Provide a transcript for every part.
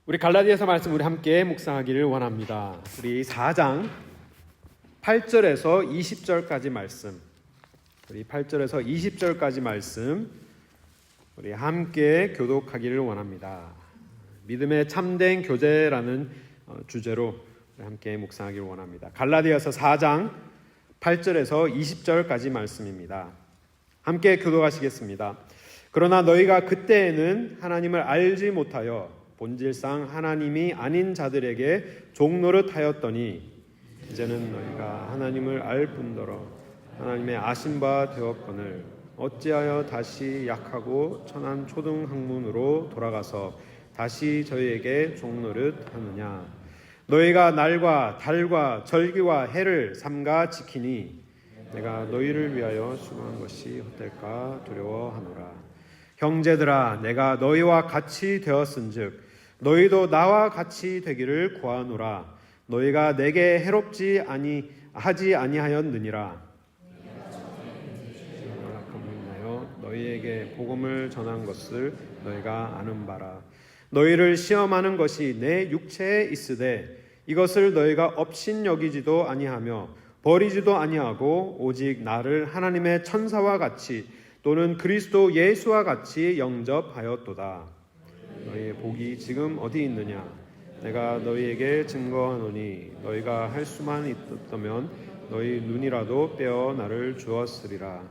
우리 갈라디아서 말씀 우리 함께 묵상하기를 원합니다. 우리 4장 8절에서 20절까지 말씀, 우리 8절에서 20절까지 말씀 우리 함께 교독하기를 원합니다. 믿음의 참된 교제라는 주제로 우리 함께 묵상하기를 원합니다. 갈라디아서 4장 8절에서 20절까지 말씀입니다. 함께 교독하시겠습니다. 그러나 너희가 그때에는 하나님을 알지 못하여 본질상 하나님이 아닌 자들에게 종노릇하였더니 이제는 너희가 하나님을 알 뿐더러 하나님의 아신 바 되었거늘 어찌하여 다시 약하고 천한 초등학문으로 돌아가서 다시 저희에게 종노릇하느냐. 너희가 날과 달과 절기와 해를 삼가 지키니 내가 너희를 위하여 수고한 것이 헛될까 두려워하노라. 형제들아, 내가 너희와 같이 되었은즉 너희도 나와 같이 되기를 구하노라. 너희가 내게 해롭지 하지 아니하였느니라. 너희에게 복음을 전한 것을 너희가 아는 바라. 너희를 시험하는 것이 내 육체에 있으되 이것을 너희가 업신여기지도 아니하며 버리지도 아니하고 오직 나를 하나님의 천사와 같이 또는 그리스도 예수와 같이 영접하였도다. 너희의 복이 지금 어디 있느냐? 내가 너희에게 증거하노니 너희가 할 수만 있었다면 너희 눈이라도 빼어 나를 주었으리라.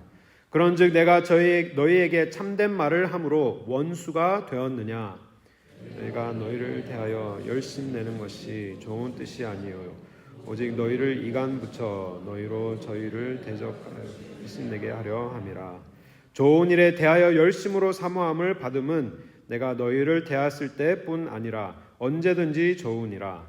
그런즉 내가 너희에게 참된 말을 함으로 원수가 되었느냐? 내가 너희를 대하여 열심내는 것이 좋은 뜻이 아니요 오직 너희를 이간 붙여 너희로 저희를 대적하여 열심내게 하려 함이라. 좋은 일에 대하여 열심으로 사모함을 받음은 내가 너희를 대하였을 때뿐 아니라 언제든지 좋으니라.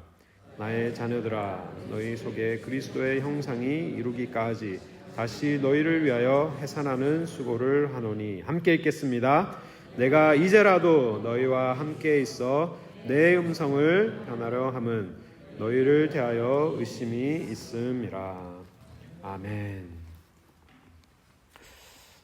나의 자녀들아, 너희 속에 그리스도의 형상이 이루기까지 다시 너희를 위하여 해산하는 수고를 하노니. 함께 읽겠습니다. 내가 이제라도 너희와 함께 있어 내 음성을 변하려 함은 너희를 대하여 의심이 있음이라. 아멘.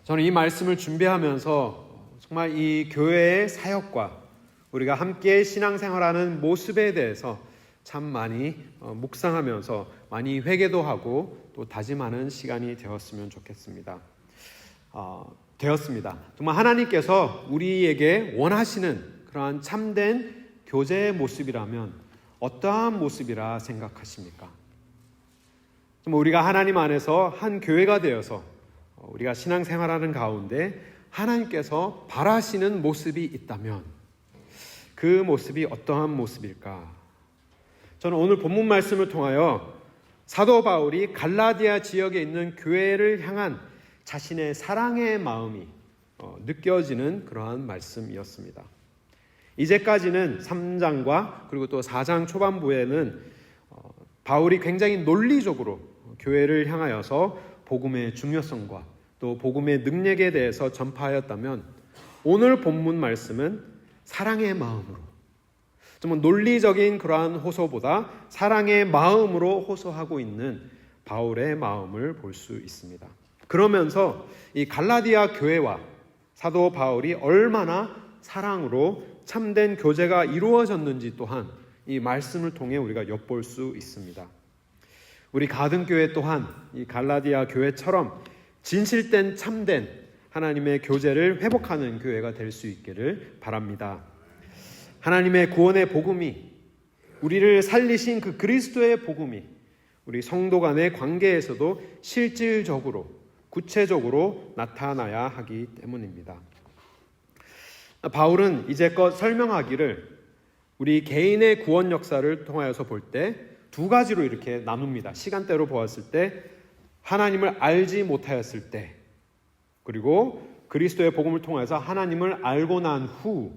저는 이 말씀을 준비하면서 정말 이 교회의 사역과 우리가 함께 신앙생활하는 모습에 대해서 참 많이 묵상하면서 많이 회개도 하고 또 다짐하는 시간이 되었으면 좋겠습니다. 되었습니다. 정말 하나님께서 우리에게 원하시는 그러한 참된 교제의 모습이라면 어떠한 모습이라 생각하십니까? 정말 우리가 하나님 안에서 한 교회가 되어서 우리가 신앙생활하는 가운데 하나님께서 바라시는 모습이 있다면 그 모습이 어떠한 모습일까? 저는 오늘 본문 말씀을 통하여 사도 바울이 갈라디아 지역에 있는 교회를 향한 자신의 사랑의 마음이 느껴지는 그러한 말씀이었습니다. 이제까지는 3장과 그리고 또 4장 초반부에는 바울이 굉장히 논리적으로 교회를 향하여서 복음의 중요성과 또 복음의 능력에 대해서 전파하였다면 오늘 본문 말씀은 사랑의 마음으로 정말 논리적인 그러한 호소보다 사랑의 마음으로 호소하고 있는 바울의 마음을 볼 수 있습니다. 그러면서 이 갈라디아 교회와 사도 바울이 얼마나 사랑으로 참된 교제가 이루어졌는지 또한 이 말씀을 통해 우리가 엿볼 수 있습니다. 우리 가든교회 또한 이 갈라디아 교회처럼 진실된 참된 하나님의 교제를 회복하는 교회가 될 수 있기를 바랍니다. 하나님의 구원의 복음이 우리를 살리신 그 그리스도의 복음이 우리 성도 간의 관계에서도 실질적으로 구체적으로 나타나야 하기 때문입니다. 바울은 이제껏 설명하기를 우리 개인의 구원 역사를 통하여서 볼 때 두 가지로 이렇게 나눕니다. 시간대로 보았을 때 하나님을 알지 못하였을 때, 그리고 그리스도의 복음을 통해서 하나님을 알고 난 후,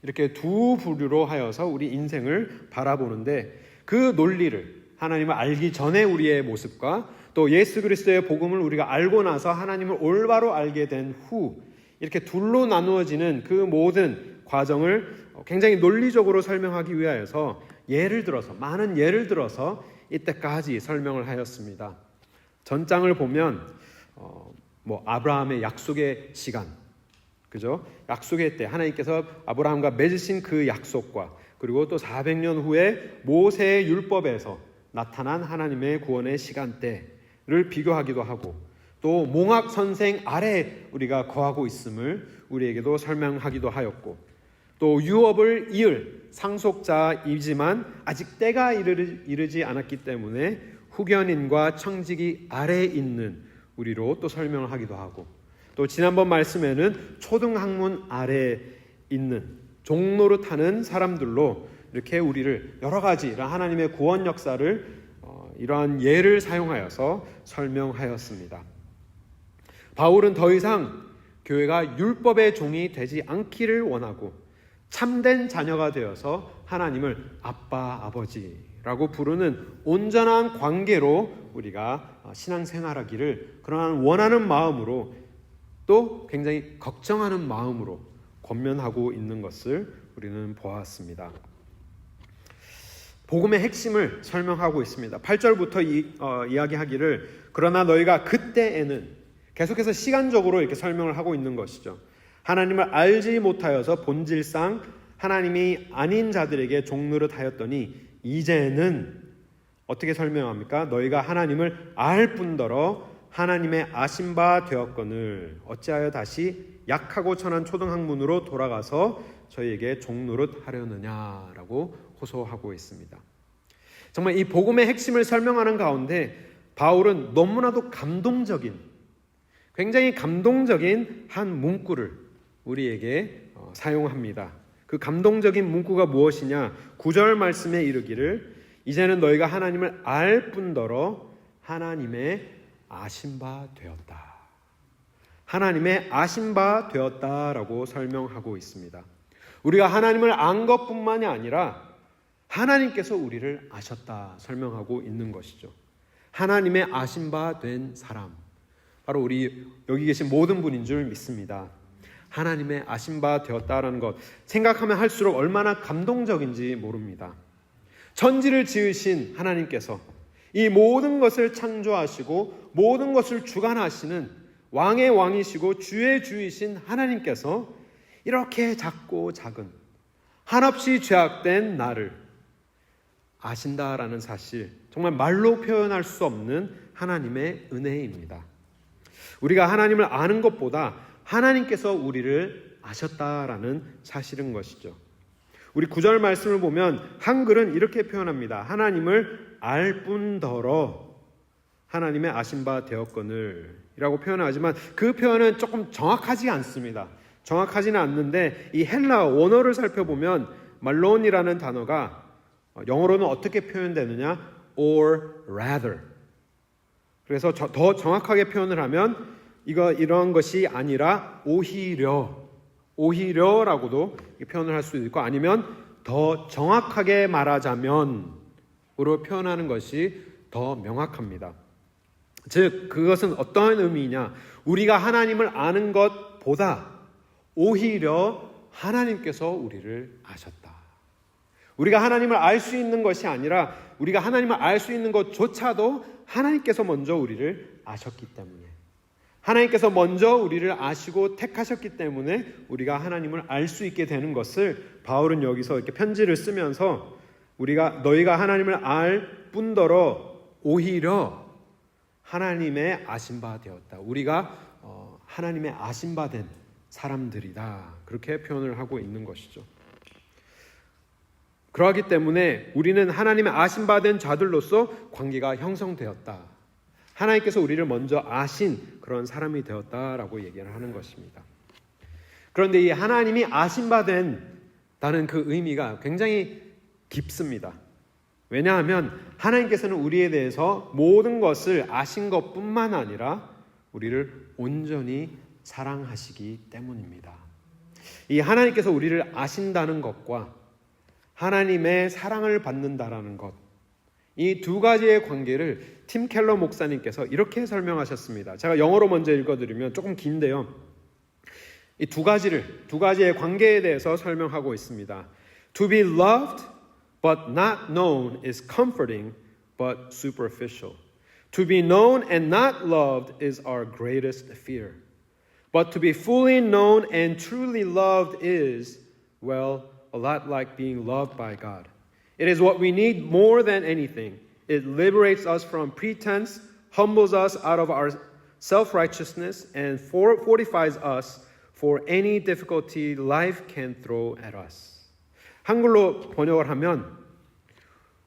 이렇게 두 부류로 하여서 우리 인생을 바라보는데 그 논리를 하나님을 알기 전에 우리의 모습과 또 예수 그리스도의 복음을 우리가 알고 나서 하나님을 올바로 알게 된 후, 이렇게 둘로 나누어지는 그 모든 과정을 굉장히 논리적으로 설명하기 위하여서 많은 예를 들어서 이때까지 설명을 하였습니다. 전장을 보면 아브라함의 약속의 시간, 그죠? 약속의 때 하나님께서 아브라함과 맺으신 그 약속과 그리고 또 400년 후에 모세의 율법에서 나타난 하나님의 구원의 시간대를 비교하기도 하고 또 몽학 선생 아래 우리가 거하고 있음을 우리에게도 설명하기도 하였고 또 유업을 이을 상속자이지만 아직 때가 이르지 않았기 때문에 후견인과 청지기 아래에 있는 우리로 또 설명을 하기도 하고 또 지난번 말씀에는 초등학문 아래에 있는 종노릇하는 사람들로 이렇게 우리를 여러 가지 하나님의 구원 역사를 이러한 예를 사용하여서 설명하였습니다. 바울은 더 이상 교회가 율법의 종이 되지 않기를 원하고 참된 자녀가 되어서 하나님을 아빠, 아버지라고 부르는 온전한 관계로 우리가 신앙생활하기를 그러한 원하는 마음으로 또 굉장히 걱정하는 마음으로 권면하고 있는 것을 우리는 보았습니다. 복음의 핵심을 설명하고 있습니다. 8절부터 이야기하기를 그러나 너희가 그때에는 계속해서 시간적으로 이렇게 설명을 하고 있는 것이죠. 하나님을 알지 못하여서 본질상 하나님이 아닌 자들에게 종노릇하였더니 이제는 어떻게 설명합니까? 너희가 하나님을 알 뿐더러 하나님의 아신 바 되었거늘 어찌하여 다시 약하고 천한 초등학문으로 돌아가서 저희에게 종노릇하려느냐라고 호소하고 있습니다. 정말 이 복음의 핵심을 설명하는 가운데 바울은 너무나도 굉장히 감동적인 한 문구를 우리에게 사용합니다. 그 감동적인 문구가 무엇이냐? 9절 말씀에 이르기를 이제는 너희가 하나님을 알 뿐더러 하나님의 아신 바 되었다. 하나님의 아신 바 되었다라고 설명하고 있습니다. 우리가 하나님을 안 것뿐만이 아니라 하나님께서 우리를 아셨다 설명하고 있는 것이죠. 하나님의 아신 바 된 사람, 바로 우리 여기 계신 모든 분인 줄 믿습니다. 하나님의 아신 바 되었다라는 것 생각하면 할수록 얼마나 감동적인지 모릅니다. 천지를 지으신 하나님께서 이 모든 것을 창조하시고 모든 것을 주관하시는 왕의 왕이시고 주의 주이신 하나님께서 이렇게 작고 작은 한없이 죄악된 나를 아신다라는 사실, 정말 말로 표현할 수 없는 하나님의 은혜입니다. 우리가 하나님을 아는 것보다 하나님께서 우리를 아셨다라는 사실인 것이죠. 우리 9절 말씀을 보면 한글은 이렇게 표현합니다. 하나님을 알 뿐더러 하나님의 아신 바 되었거늘 이라고 표현하지만 그 표현은 조금 정확하지 않습니다. 정확하지는 않는데 이 헬라 원어를 살펴보면 말론이라는 단어가 영어로는 어떻게 표현되느냐? or rather. 그래서 더 정확하게 표현을 하면 이런 것이 아니라 오히려라고도 표현을 할 수도 있고 아니면 더 정확하게 말하자면으로 표현하는 것이 더 명확합니다. 즉 그것은 어떠한 의미냐? 우리가 하나님을 아는 것보다 오히려 하나님께서 우리를 아셨다. 우리가 하나님을 알 수 있는 것이 아니라 우리가 하나님을 알 수 있는 것조차도 하나님께서 먼저 우리를 아셨기 때문에 하나님께서 먼저 우리를 아시고 택하셨기 때문에 우리가 하나님을 알 수 있게 되는 것을 바울은 여기서 이렇게 편지를 쓰면서 너희가 하나님을 알 뿐더러 오히려 하나님의 아신 바 되었다. 우리가 하나님의 아신 바 된 사람들이다. 그렇게 표현을 하고 있는 것이죠. 그러하기 때문에 우리는 하나님의 아신 바 된 자들로서 관계가 형성되었다. 하나님께서 우리를 먼저 아신 그런 사람이 되었다라고 얘기를 하는 것입니다. 그런데 이 하나님이 아신 바 된다는 그 의미가 굉장히 깊습니다. 왜냐하면 하나님께서는 우리에 대해서 모든 것을 아신 것뿐만 아니라 우리를 온전히 사랑하시기 때문입니다. 이 하나님께서 우리를 아신다는 것과 하나님의 사랑을 받는다라는 것, 이 두 가지의 관계를 팀 켈러 목사님께서 이렇게 설명하셨습니다. 제가 영어로 먼저 읽어드리면 조금 긴데요. 이 두 가지의 관계에 대해서 설명하고 있습니다. To be loved but not known is comforting but superficial. To be known and not loved is our greatest fear. But to be fully known and truly loved is, well, a lot like being loved by God. It is what we need more than anything. It liberates us from pretense, humbles us out of our self-righteousness, and fortifies us for any difficulty life can throw at us. 한글로 번역을 하면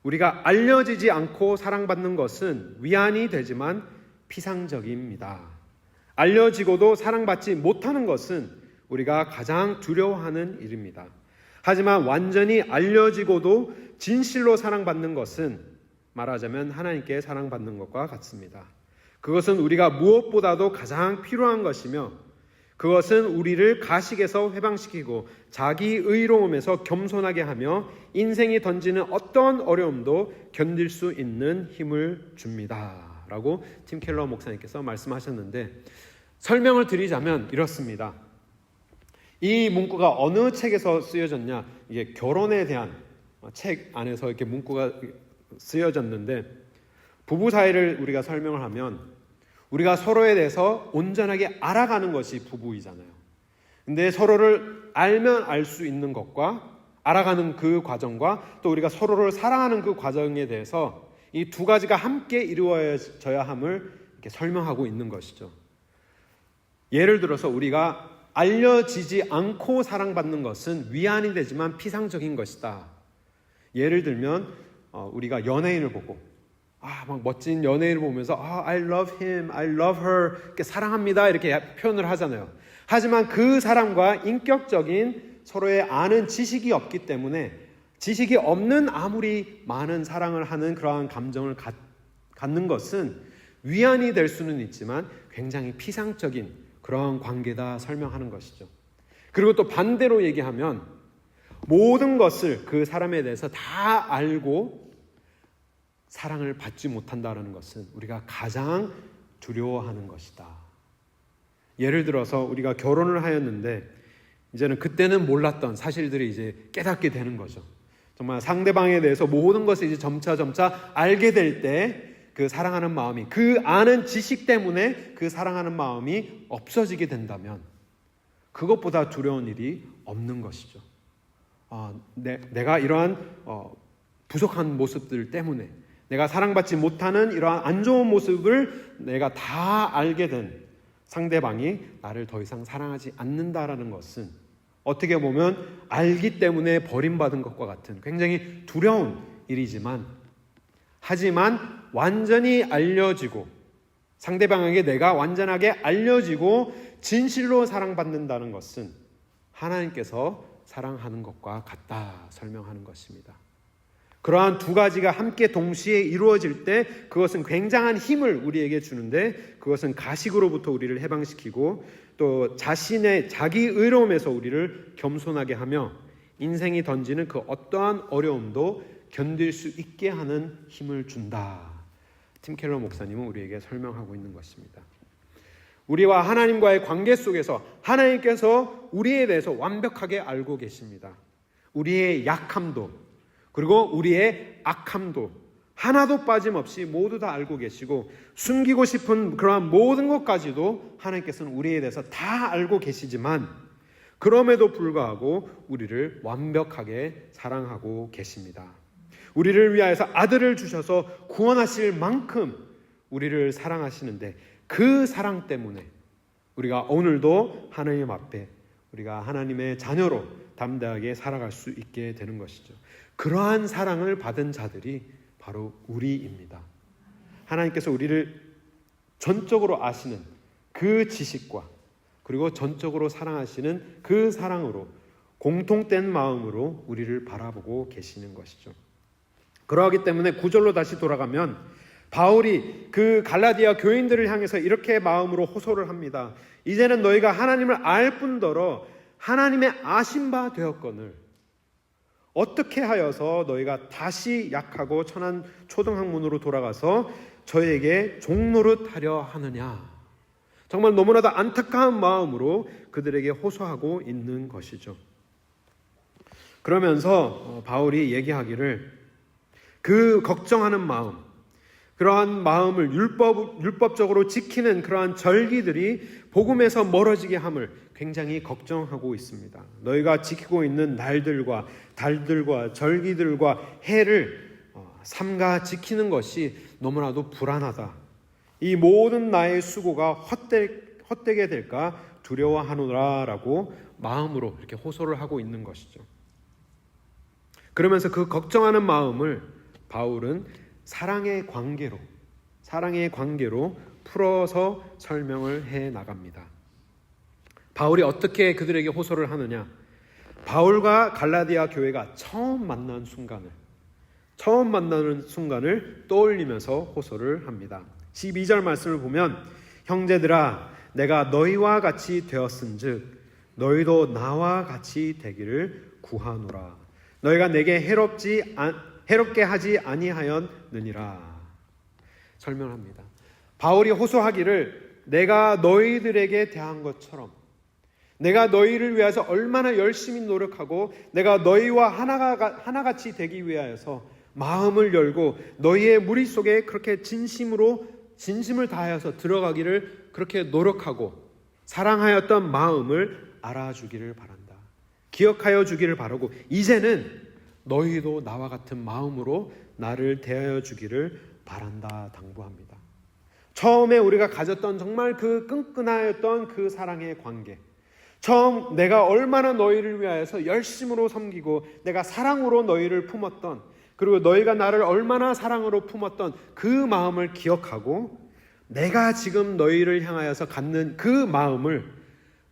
우리가 알려지지 않고 사랑받는 것은 위안이 되지만 피상적입니다. 알려지고도 사랑받지 못하는 것은 우리가 가장 두려워하는 일입니다. 하지만 완전히 알려지고도 진실로 사랑받는 것은 말하자면 하나님께 사랑받는 것과 같습니다. 그것은 우리가 무엇보다도 가장 필요한 것이며 그것은 우리를 가식에서 해방시키고 자기 의로움에서 겸손하게 하며 인생이 던지는 어떤 어려움도 견딜 수 있는 힘을 줍니다. 라고 팀 켈러 목사님께서 말씀하셨는데 설명을 드리자면 이렇습니다. 이 문구가 어느 책에서 쓰여졌냐? 이게 결혼에 대한 책 안에서 이렇게 문구가 쓰여졌는데 부부 사이를 우리가 설명을 하면 우리가 서로에 대해서 온전하게 알아가는 것이 부부이잖아요. 근데 서로를 알면 알 수 있는 것과 알아가는 그 과정과 또 우리가 서로를 사랑하는 그 과정에 대해서 이 두 가지가 함께 이루어져야 함을 이렇게 설명하고 있는 것이죠. 예를 들어서 우리가 알려지지 않고 사랑받는 것은 위안이 되지만 피상적인 것이다. 예를 들면 우리가 연예인을 보고 막 멋진 연예인을 보면서 I love him, I love her 이렇게 사랑합니다 이렇게 표현을 하잖아요. 하지만 그 사람과 인격적인 서로의 아는 지식이 없기 때문에 지식이 없는 아무리 많은 사랑을 하는 그러한 감정을 갖는 것은 위안이 될 수는 있지만 굉장히 피상적인 그런 관계다 설명하는 것이죠. 그리고 또 반대로 얘기하면 모든 것을 그 사람에 대해서 다 알고 사랑을 받지 못한다는 것은 우리가 가장 두려워하는 것이다. 예를 들어서 우리가 결혼을 하였는데 이제는 그때는 몰랐던 사실들이 이제 깨닫게 되는 거죠. 정말 상대방에 대해서 모든 것을 이제 점차 알게 될 때 그 사랑하는 마음이 그 아는 지식 때문에 그 사랑하는 마음이 없어지게 된다면 그것보다 두려운 일이 없는 것이죠. 내가 이러한 부족한 모습들 때문에 내가 사랑받지 못하는 이러한 안 좋은 모습을 내가 다 알게 된 상대방이 나를 더 이상 사랑하지 않는다라는 것은 어떻게 보면 알기 때문에 버림받은 것과 같은 굉장히 두려운 일이지만 하지만 완전히 알려지고 상대방에게 내가 완전하게 알려지고 진실로 사랑받는다는 것은 하나님께서 사랑하는 것과 같다 설명하는 것입니다. 그러한 두 가지가 함께 동시에 이루어질 때 그것은 굉장한 힘을 우리에게 주는데 그것은 가식으로부터 우리를 해방시키고 또 자신의 자기 의로움에서 우리를 겸손하게 하며 인생이 던지는 그 어떠한 어려움도 견딜 수 있게 하는 힘을 준다. 팀 켈러 목사님은 우리에게 설명하고 있는 것입니다. 우리와 하나님과의 관계 속에서 하나님께서 우리에 대해서 완벽하게 알고 계십니다. 우리의 약함도 그리고 우리의 악함도 하나도 빠짐없이 모두 다 알고 계시고 숨기고 싶은 그러한 모든 것까지도 하나님께서는 우리에 대해서 다 알고 계시지만 그럼에도 불구하고 우리를 완벽하게 사랑하고 계십니다. 우리를 위하여서 아들을 주셔서 구원하실 만큼 우리를 사랑하시는데 그 사랑 때문에 우리가 오늘도 하나님 앞에 우리가 하나님의 자녀로 담대하게 살아갈 수 있게 되는 것이죠. 그러한 사랑을 받은 자들이 바로 우리입니다. 하나님께서 우리를 전적으로 아시는 그 지식과 그리고 전적으로 사랑하시는 그 사랑으로 공통된 마음으로 우리를 바라보고 계시는 것이죠. 그러하기 때문에 9절로 다시 돌아가면 바울이 그 갈라디아 교인들을 향해서 이렇게 마음으로 호소를 합니다. 이제는 너희가 하나님을 알 뿐더러 하나님의 아신 바 되었거늘 어떻게 하여서 너희가 다시 약하고 천한 초등학문으로 돌아가서 저에게 종노릇하려 하느냐. 정말 너무나도 안타까운 마음으로 그들에게 호소하고 있는 것이죠. 그러면서 바울이 얘기하기를 그 걱정하는 마음, 그러한 마음을 율법적으로 지키는 그러한 절기들이 복음에서 멀어지게 함을 굉장히 걱정하고 있습니다. 너희가 지키고 있는 날들과 달들과 절기들과 해를 삼가 지키는 것이 너무나도 불안하다. 이 모든 나의 수고가 헛되게 될까 두려워하노라라고 마음으로 이렇게 호소를 하고 있는 것이죠. 그러면서 그 걱정하는 마음을 바울은 사랑의 관계로 풀어서 설명을 해 나갑니다. 바울이 어떻게 그들에게 호소를 하느냐? 바울과 갈라디아 교회가 처음 만나는 순간을 떠올리면서 호소를 합니다. 12절 말씀을 보면 형제들아 내가 너희와 같이 되었은즉 너희도 나와 같이 되기를 구하노라. 너희가 내게 해롭게 하지 아니하였느니라. 설명합니다. 바울이 호소하기를 내가 너희들에게 대한 것처럼 내가 너희를 위해서 얼마나 열심히 노력하고 내가 너희와 하나같이 되기 위하여서 마음을 열고 너희의 무리 속에 그렇게 진심을 다하여서 들어가기를 그렇게 노력하고 사랑하였던 마음을 알아주기를 바란다. 기억하여 주기를 바라고 이제는 너희도 나와 같은 마음으로 나를 대하여 주기를 바란다 당부합니다. 처음에 우리가 가졌던 정말 그 끈끈하였던 그 사랑의 관계, 처음 내가 얼마나 너희를 위하여서 열심으로 섬기고 내가 사랑으로 너희를 품었던, 그리고 너희가 나를 얼마나 사랑으로 품었던 그 마음을 기억하고 내가 지금 너희를 향하여서 갖는 그 마음을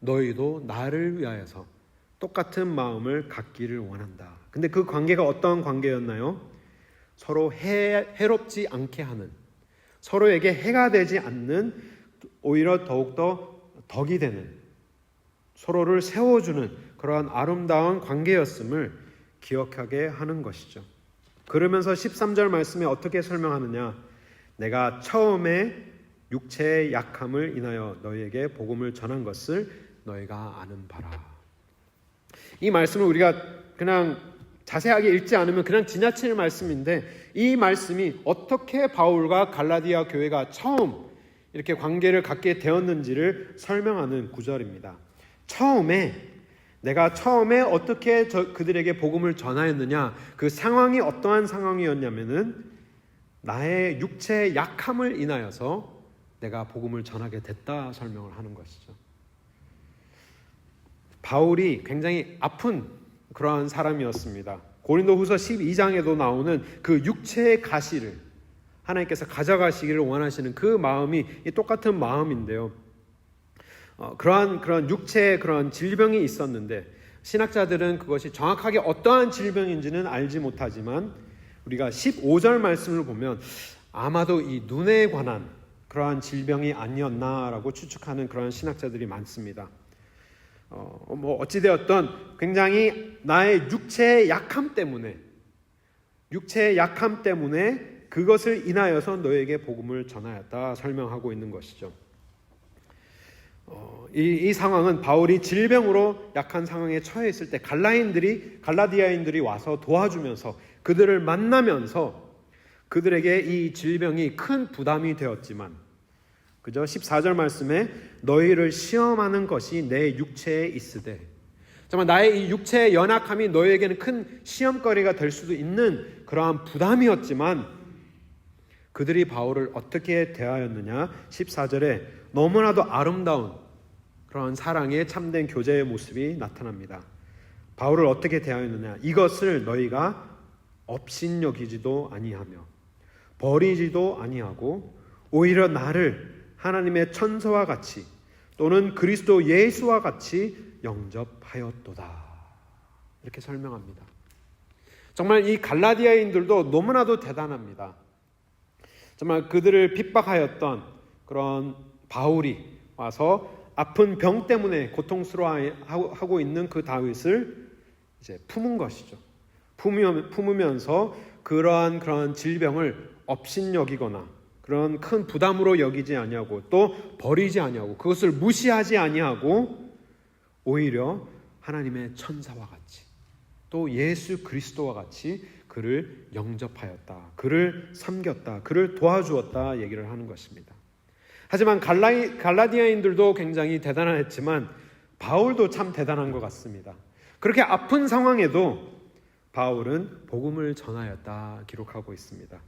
너희도 나를 위하여서 똑같은 마음을 갖기를 원한다. 근데 그 관계가 어떤 관계였나요? 서로 해롭지 않게 하는, 서로에게 해가 되지 않는, 오히려 더욱더 덕이 되는, 서로를 세워주는 그러한 아름다운 관계였음을 기억하게 하는 것이죠. 그러면서 13절 말씀에 어떻게 설명하느냐? 내가 처음에 육체의 약함을 인하여 너희에게 복음을 전한 것을 너희가 아는 바라. 이 말씀을 우리가 그냥 자세하게 읽지 않으면 그냥 지나치는 말씀인데, 이 말씀이 어떻게 바울과 갈라디아 교회가 처음 이렇게 관계를 갖게 되었는지를 설명하는 구절입니다. 내가 처음에 어떻게 그들에게 복음을 전하였느냐, 그 상황이 어떠한 상황이었냐면은 나의 육체의 약함을 인하여서 내가 복음을 전하게 됐다 설명을 하는 것이죠. 바울이 굉장히 아픈 그러한 사람이었습니다. 고린도후서 12장에도 나오는 그 육체의 가시를 하나님께서 가져가시기를 원하시는 그 마음이 똑같은 마음인데요. 그런 육체의 그런 질병이 있었는데, 신학자들은 그것이 정확하게 어떠한 질병인지는 알지 못하지만 우리가 15절 말씀을 보면 아마도 이 눈에 관한 그러한 질병이 아니었나라고 추측하는 그런 신학자들이 많습니다. 어찌되었던 굉장히 나의 육체의 약함 때문에 그것을 인하여서 너에게 복음을 전하였다 설명하고 있는 것이죠. 이 상황은 바울이 질병으로 약한 상황에 처해 있을 때 갈라디아인들이 와서 도와주면서 그들을 만나면서 그들에게 이 질병이 큰 부담이 되었지만, 그죠? 14절 말씀에 너희를 시험하는 것이 내 육체에 있으되, 정말 나의 이 육체의 연약함이 너희에게는 큰 시험거리가 될 수도 있는 그러한 부담이었지만 그들이 바울을 어떻게 대하였느냐? 14절에 너무나도 아름다운 그런 사랑의 참된 교제의 모습이 나타납니다. 바울을 어떻게 대하였느냐? 이것을 너희가 업신여기지도 아니하며 버리지도 아니하고 오히려 나를 하나님의 천사와 같이 또는 그리스도 예수와 같이 영접하였도다. 이렇게 설명합니다. 정말 이 갈라디아인들도 너무나도 대단합니다. 정말 그들을 핍박하였던 그런 바울이 와서 아픈 병 때문에 고통스러워하고 있는 그 다윗을 이제 품은 것이죠. 품으면서 그런 질병을 업신여기거나 그런 큰 부담으로 여기지 아니하고 또 버리지 아니하고 그것을 무시하지 아니하고 오히려 하나님의 천사와 같이 또 예수 그리스도와 같이 그를 영접하였다, 그를 섬겼다, 그를 도와주었다 얘기를 하는 것입니다. 하지만 갈라디아인들도 굉장히 대단했지만 바울도 참 대단한 것 같습니다. 그렇게 아픈 상황에도 바울은 복음을 전하였다 기록하고 있습니다.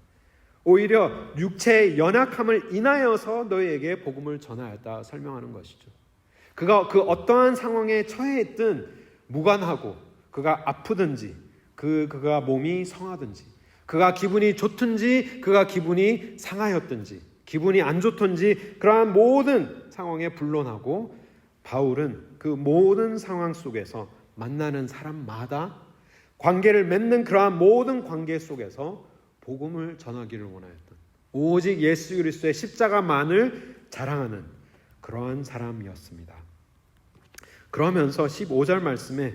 오히려 육체의 연약함을 인하여서 너희에게 복음을 전하였다 설명하는 것이죠. 그가 그 어떠한 상황에 처해 있든 무관하고 그가 아프든지 그가 몸이 성하든지 그가 기분이 좋든지 그가 기분이 상하였든지 기분이 안 좋든지 그러한 모든 상황에 불론하고 바울은 그 모든 상황 속에서 만나는 사람마다 관계를 맺는 그러한 모든 관계 속에서 복음을 전하기를 원하였던 오직 예수 그리스도의 십자가만을 자랑하는 그러한 사람이었습니다. 그러면서 15절 말씀에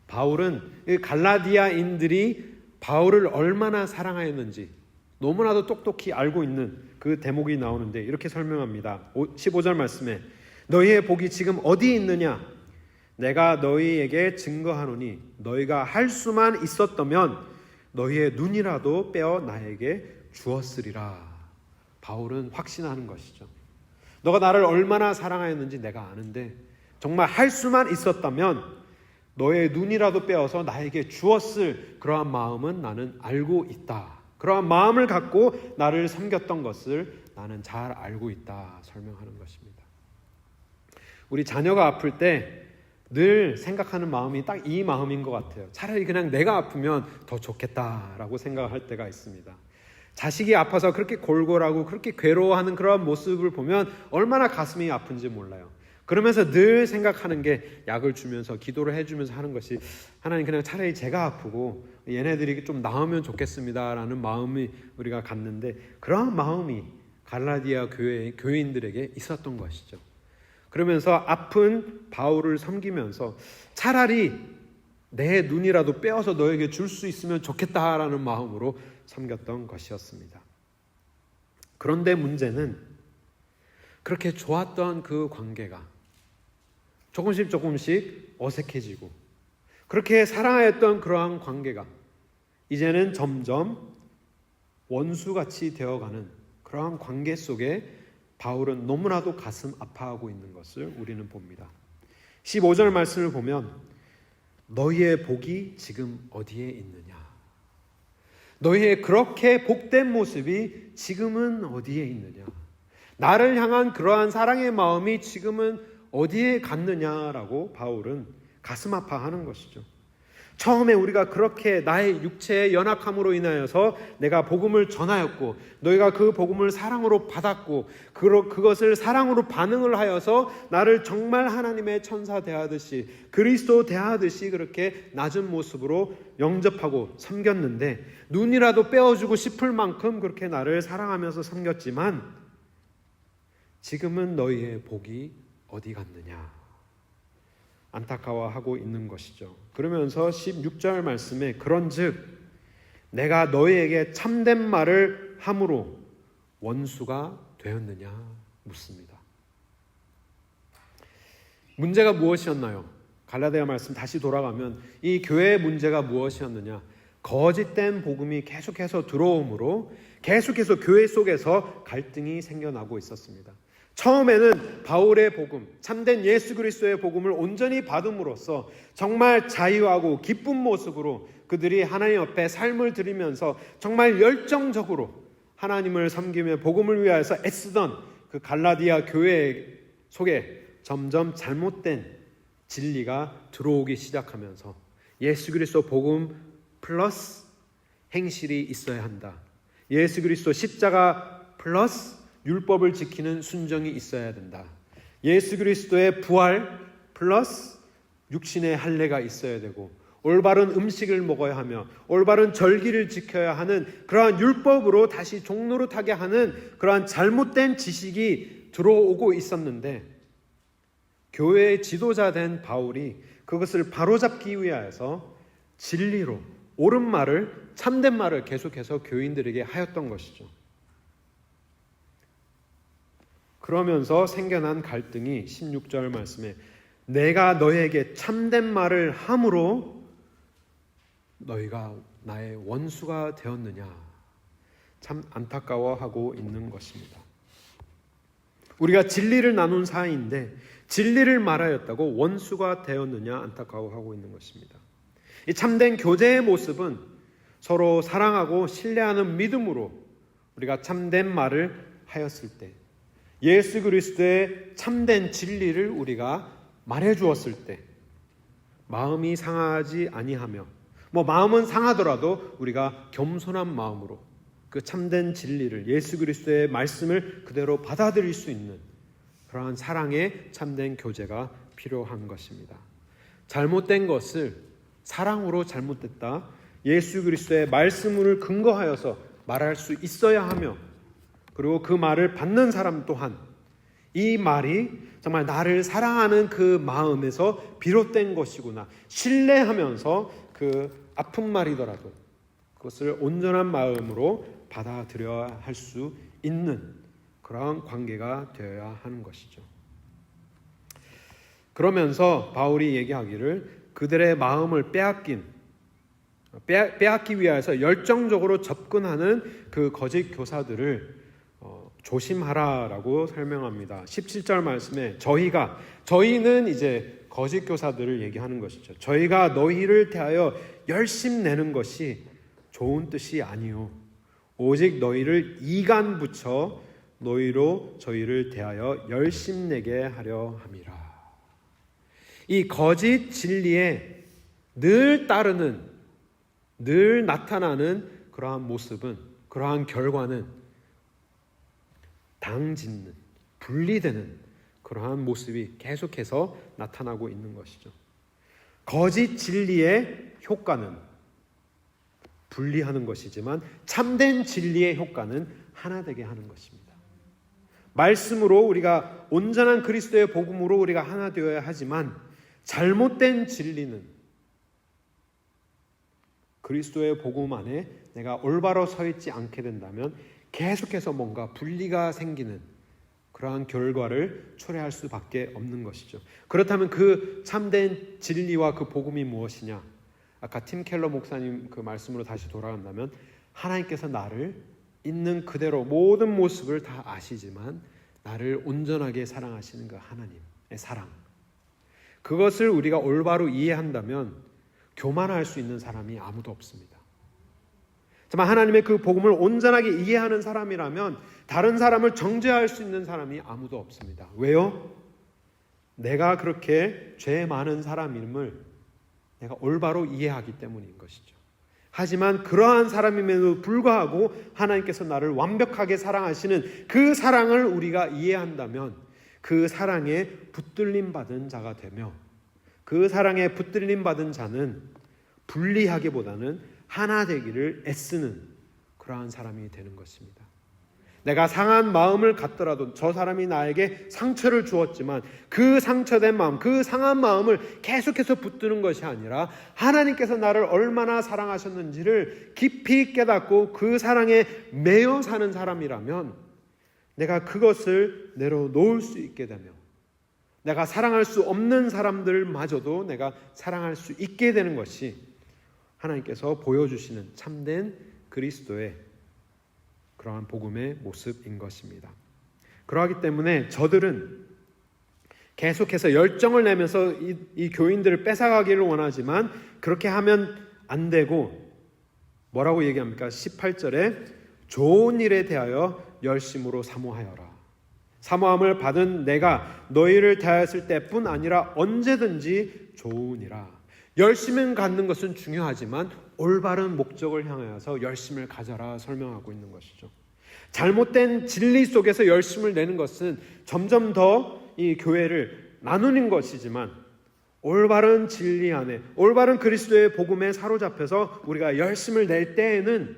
바울은 갈라디아인들이 바울을 얼마나 사랑하였는지 너무나도 똑똑히 알고 있는 그 대목이 나오는데 이렇게 설명합니다. 15절 말씀에 너희의 복이 지금 어디에 있느냐? 내가 너희에게 증거하노니 너희가 할 수만 있었다면 너희의 눈이라도 빼어 나에게 주었으리라. 바울은 확신하는 것이죠. 너가 나를 얼마나 사랑하였는지 내가 아는데 정말 할 수만 있었다면 너의 눈이라도 빼어서 나에게 주었을 그러한 마음은 나는 알고 있다. 그러한 마음을 갖고 나를 섬겼던 것을 나는 잘 알고 있다 설명하는 것입니다. 우리 자녀가 아플 때 늘 생각하는 마음이 딱 이 마음인 것 같아요. 차라리 그냥 내가 아프면 더 좋겠다라고 생각할 때가 있습니다. 자식이 아파서 그렇게 골골하고 그렇게 괴로워하는 그런 모습을 보면 얼마나 가슴이 아픈지 몰라요. 그러면서 늘 생각하는 게 약을 주면서 기도를 해주면서 하는 것이 하나님 그냥 차라리 제가 아프고 얘네들이 좀 나으면 좋겠습니다라는 마음이 우리가 갖는데 그런 마음이 갈라디아 교회인들에게 있었던 것이죠. 그러면서 아픈 바울을 섬기면서 차라리 내 눈이라도 빼어서 너에게 줄 수 있으면 좋겠다라는 마음으로 섬겼던 것이었습니다. 그런데 문제는 그렇게 좋았던 그 관계가 조금씩 어색해지고 그렇게 사랑하였던 그러한 관계가 이제는 점점 원수같이 되어가는 그러한 관계 속에 바울은 너무나도 가슴 아파하고 있는 것을 우리는 봅니다. 15절 말씀을 보면 너희의 복이 지금 어디에 있느냐? 너희의 그렇게 복된 모습이 지금은 어디에 있느냐? 나를 향한 그러한 사랑의 마음이 지금은 어디에 갔느냐라고 바울은 가슴 아파하는 것이죠. 처음에 우리가 그렇게 나의 육체의 연약함으로 인하여서 내가 복음을 전하였고 너희가 그 복음을 사랑으로 받았고 그것을 사랑으로 반응을 하여서 나를 정말 하나님의 천사 대하듯이 그리스도 대하듯이 그렇게 낮은 모습으로 영접하고 섬겼는데 눈이라도 빼어주고 싶을 만큼 그렇게 나를 사랑하면서 섬겼지만 지금은 너희의 복이 어디 갔느냐? 안타까워하고 있는 것이죠. 그러면서 16절 말씀에 그런즉 내가 너희에게 참된 말을 함으로 원수가 되었느냐 묻습니다. 문제가 무엇이었나요? 갈라디아 말씀 다시 돌아가면 이 교회의 문제가 무엇이었느냐? 거짓된 복음이 계속해서 들어오므로 계속해서 교회 속에서 갈등이 생겨나고 있었습니다. 처음에는 바울의 복음, 참된 예수 그리스도의 복음을 온전히 받음으로써 정말 자유하고 기쁜 모습으로 그들이 하나님 앞에 삶을 드리면서 정말 열정적으로 하나님을 섬기며 복음을 위하여서 애쓰던 그 갈라디아 교회 속에 점점 잘못된 진리가 들어오기 시작하면서 예수 그리스도 복음 플러스 행실이 있어야 한다. 예수 그리스도 십자가 플러스 율법을 지키는 순종이 있어야 된다. 예수 그리스도의 부활 플러스 육신의 할례가 있어야 되고 올바른 음식을 먹어야 하며 올바른 절기를 지켜야 하는 그러한 율법으로 다시 종노릇하게 하는 그러한 잘못된 지식이 들어오고 있었는데 교회의 지도자 된 바울이 그것을 바로잡기 위하여서 진리로 옳은 말을 참된 말을 계속해서 교인들에게 하였던 것이죠. 그러면서 생겨난 갈등이 16절 말씀에 내가 너에게 참된 말을 함으로 너희가 나의 원수가 되었느냐 참 안타까워하고 있는 것입니다. 우리가 진리를 나눈 사이인데 진리를 말하였다고 원수가 되었느냐 안타까워하고 있는 것입니다. 이 참된 교제의 모습은 서로 사랑하고 신뢰하는 믿음으로 우리가 참된 말을 하였을 때, 예수 그리스도의 참된 진리를 우리가 말해 주었을 때 마음이 상하지 아니하며, 마음은 상하더라도 우리가 겸손한 마음으로 그 참된 진리를, 예수 그리스도의 말씀을 그대로 받아들일 수 있는 그러한 사랑의 참된 교제가 필요한 것입니다. 잘못된 것을 사랑으로 잘못됐다, 예수 그리스도의 말씀을 근거하여서 말할 수 있어야 하며, 그리고 그 말을 받는 사람 또한 이 말이 정말 나를 사랑하는 그 마음에서 비롯된 것이구나, 신뢰하면서 그 아픈 말이더라도 그것을 온전한 마음으로 받아들여야 할 수 있는 그러한 관계가 되어야 하는 것이죠. 그러면서 바울이 얘기하기를 그들의 마음을 빼앗기 위해서 열정적으로 접근하는 그 거짓 교사들을 조심하라라고 설명합니다. 17절 말씀에 저희는 이제 거짓 교사들을 얘기하는 것이죠. 저희가 너희를 대하여 열심내는 것이 좋은 뜻이 아니요 오직 너희를 이간 붙여 너희로 저희를 대하여 열심내게 하려 함이라. 이 거짓 진리에 늘 따르는, 늘 나타나는 그러한 모습은, 그러한 결과는 당짓는, 분리되는 그러한 모습이 계속해서 나타나고 있는 것이죠. 거짓 진리의 효과는 분리하는 것이지만 참된 진리의 효과는 하나 되게 하는 것입니다. 말씀으로 우리가 온전한 그리스도의 복음으로 우리가 하나 되어야 하지만 잘못된 진리는 그리스도의 복음 안에 내가 올바로 서 있지 않게 된다면 계속해서 뭔가 분리가 생기는 그러한 결과를 초래할 수밖에 없는 것이죠. 그렇다면 그 참된 진리와 그 복음이 무엇이냐? 아까 팀 켈러 목사님 그 말씀으로 다시 돌아간다면 하나님께서 나를 있는 그대로 모든 모습을 다 아시지만 나를 온전하게 사랑하시는 그 하나님의 사랑, 그것을 우리가 올바로 이해한다면 교만할 수 있는 사람이 아무도 없습니다. 정말 하나님의 그 복음을 온전하게 이해하는 사람이라면 다른 사람을 정죄할 수 있는 사람이 아무도 없습니다. 왜요? 내가 그렇게 죄 많은 사람임을 내가 올바로 이해하기 때문인 것이죠. 하지만 그러한 사람임에도 불구하고 하나님께서 나를 완벽하게 사랑하시는 그 사랑을 우리가 이해한다면 그 사랑에 붙들림 받은 자가 되며, 그 사랑에 붙들림 받은 자는 분리하기보다는 하나 되기를 애쓰는 그러한 사람이 되는 것입니다. 내가 상한 마음을 갖더라도 저 사람이 나에게 상처를 주었지만 그 상처된 마음, 그 상한 마음을 계속해서 붙드는 것이 아니라 하나님께서 나를 얼마나 사랑하셨는지를 깊이 깨닫고 그 사랑에 매여 사는 사람이라면 내가 그것을 내려놓을 수 있게 되며 내가 사랑할 수 없는 사람들마저도 내가 사랑할 수 있게 되는 것이 하나님께서 보여주시는 참된 그리스도의 그러한 복음의 모습인 것입니다. 그러하기 때문에 저들은 계속해서 열정을 내면서 이 교인들을 뺏어가기를 원하지만 그렇게 하면 안 되고 뭐라고 얘기합니까? 18절에 좋은 일에 대하여 열심으로 사모하여라. 사모함을 받은 내가 너희를 대하였을 때뿐 아니라 언제든지 좋으니라. 열심을 갖는 것은 중요하지만 올바른 목적을 향하여서 열심을 가져라 설명하고 있는 것이죠. 잘못된 진리 속에서 열심을 내는 것은 점점 더 이 교회를 나누는 것이지만 올바른 진리 안에, 올바른 그리스도의 복음에 사로잡혀서 우리가 열심을 낼 때에는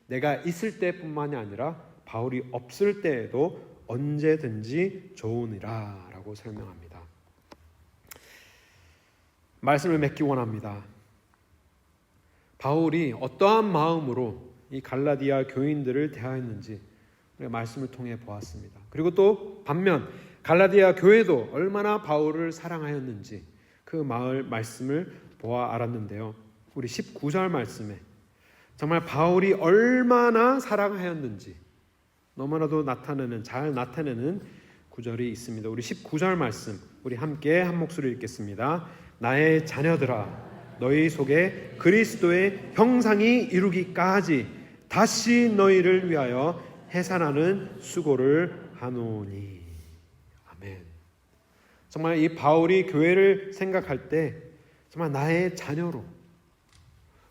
내가 있을 때뿐만이 아니라 바울이 없을 때에도 언제든지 좋으니라 라고 설명합니다. 말씀을 맺기 원합니다. 바울이 어떠한 마음으로 이 갈라디아 교인들을 대하였는지 우리가 말씀을 통해 보았습니다. 그리고 또 반면 갈라디아 교회도 얼마나 바울을 사랑하였는지 그 말씀을 보아 알았는데요. 우리 19절 말씀에 정말 바울이 얼마나 사랑하였는지 너무나도 잘 나타내는 구절이 있습니다. 우리 19절 말씀 우리 함께 한 목소리 읽겠습니다. 나의 자녀들아 너희 속에 그리스도의 형상이 이루기까지 다시 너희를 위하여 해산하는 수고를 하노니. 아멘. 정말 이 바울이 교회를 생각할 때 정말 나의 자녀로,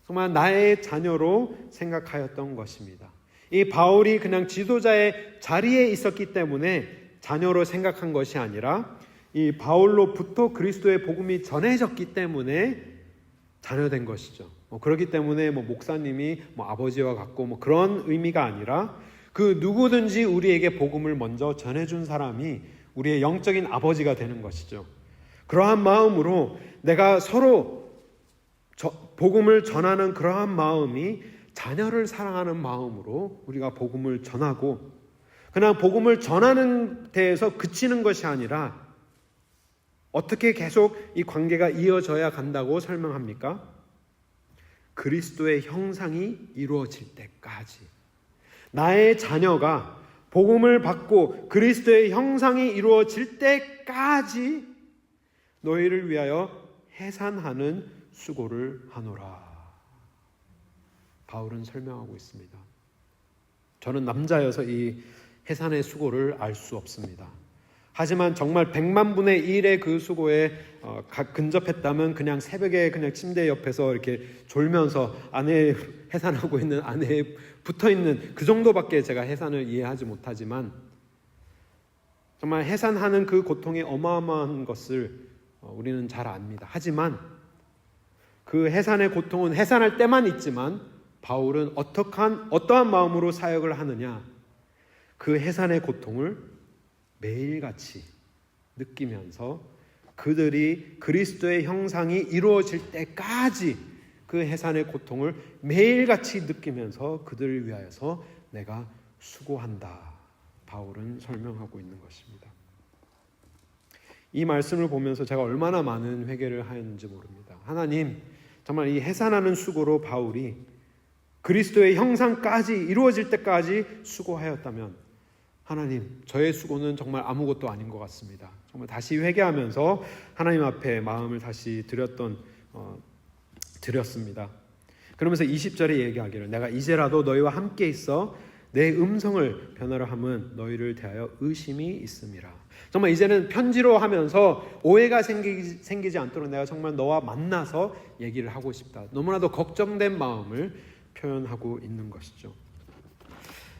정말 나의 자녀로 생각하였던 것입니다. 이 바울이 그냥 지도자의 자리에 있었기 때문에 자녀로 생각한 것이 아니라 이 바울로부터 그리스도의 복음이 전해졌기 때문에 자녀된 것이죠. 그렇기 때문에 목사님이 아버지와 같고 그런 의미가 아니라 그 누구든지 우리에게 복음을 먼저 전해준 사람이 우리의 영적인 아버지가 되는 것이죠. 그러한 마음으로 내가 서로 복음을 전하는 그러한 마음이 자녀를 사랑하는 마음으로 우리가 복음을 전하고 그냥 복음을 전하는 데에서 그치는 것이 아니라 어떻게 계속 이 관계가 이어져야 간다고 설명합니까? 그리스도의 형상이 이루어질 때까지 나의 자녀가 복음을 받고 그리스도의 형상이 이루어질 때까지 너희를 위하여 해산하는 수고를 하노라. 바울은 설명하고 있습니다. 저는 남자여서 이 해산의 수고를 알 수 없습니다. 하지만 정말 100만 분의 1의 그 수고에 근접했다면 그냥 새벽에 그냥 침대 옆에서 이렇게 졸면서 아내 해산하고 있는 아내에 붙어 있는 그 정도밖에 제가 해산을 이해하지 못하지만 정말 해산하는 그 고통이 어마어마한 것을 우리는 잘 압니다. 하지만 그 해산의 고통은 해산할 때만 있지만 바울은 어떠한 마음으로 사역을 하느냐, 그 해산의 고통을 매일같이 느끼면서 그들이 그리스도의 형상이 이루어질 때까지 그 해산의 고통을 매일같이 느끼면서 그들을 위하여서 내가 수고한다. 바울은 설명하고 있는 것입니다. 이 말씀을 보면서 제가 얼마나 많은 회개를 하였는지 모릅니다. 하나님, 정말 이 해산하는 수고로 바울이 그리스도의 형상까지 이루어질 때까지 수고하였다면 하나님, 저의 수고는 정말 아무것도 아닌 것 같습니다. 정말 다시 회개하면서 하나님 앞에 마음을 다시 드렸습니다. 그러면서 20절에 얘기하기를 내가 이제라도 너희와 함께 있어 내 음성을 변화로 함은 너희를 대하여 의심이 있음이라. 정말 이제는 편지로 하면서 오해가 생기지 않도록 내가 정말 너와 만나서 얘기를 하고 싶다. 너무나도 걱정된 마음을 표현하고 있는 것이죠.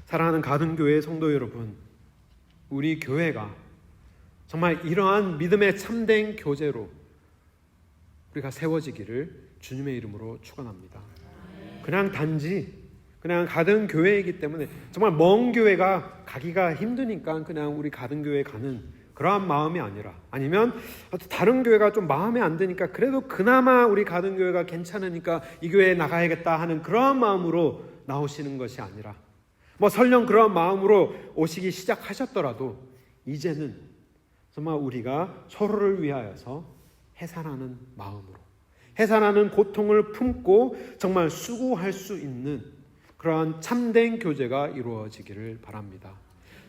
사랑하는 가든교회 성도 여러분, 우리 교회가 정말 이러한 믿음의 참된 교제로 우리가 세워지기를 주님의 이름으로 축원합니다. 그냥 가든교회이기 때문에 정말 먼 교회가 가기가 힘드니까 그냥 우리 가든교회 가는 그러한 마음이 아니라, 아니면 다른 교회가 좀 마음에 안 드니까 그래도 그나마 우리 가든교회가 괜찮으니까 이 교회에 나가야겠다 하는 그러한 마음으로 나오시는 것이 아니라, 설령 그런 마음으로 오시기 시작하셨더라도 이제는 정말 우리가 서로를 위하여서 해산하는 마음으로, 해산하는 고통을 품고 정말 수고할 수 있는 그러한 참된 교제가 이루어지기를 바랍니다.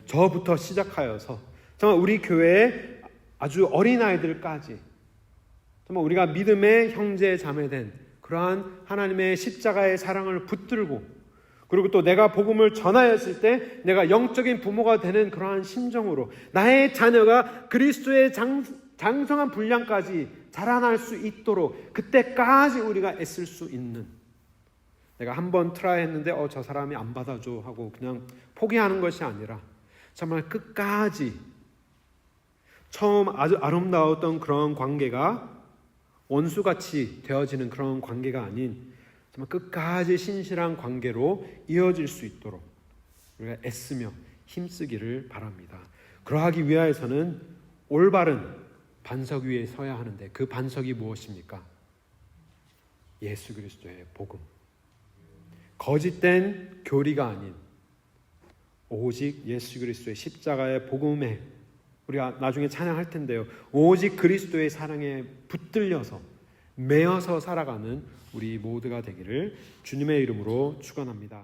저부터 시작하여서 정말 우리 교회의 아주 어린아이들까지 정말 우리가 믿음의 형제 자매된 그러한 하나님의 십자가의 사랑을 붙들고, 그리고 또 내가 복음을 전하였을 때 내가 영적인 부모가 되는 그러한 심정으로 나의 자녀가 그리스도의 장성한 분량까지 자라날 수 있도록 그때까지 우리가 애쓸 수 있는, 내가 한번 트라이 했는데 저 사람이 안 받아줘 하고 그냥 포기하는 것이 아니라 정말 끝까지 처음 아주 아름다웠던 그런 관계가 원수같이 되어지는 그런 관계가 아닌 정말 끝까지 신실한 관계로 이어질 수 있도록 우리가 애쓰며 힘쓰기를 바랍니다. 그러하기 위하여서는 올바른 반석 위에 서야 하는데 그 반석이 무엇입니까? 예수 그리스도의 복음. 거짓된 교리가 아닌 오직 예수 그리스도의 십자가의 복음에, 우리가 나중에 찬양할 텐데요, 오직 그리스도의 사랑에 붙들려서 매어서 살아가는 우리 모두가 되기를 주님의 이름으로 축원합니다.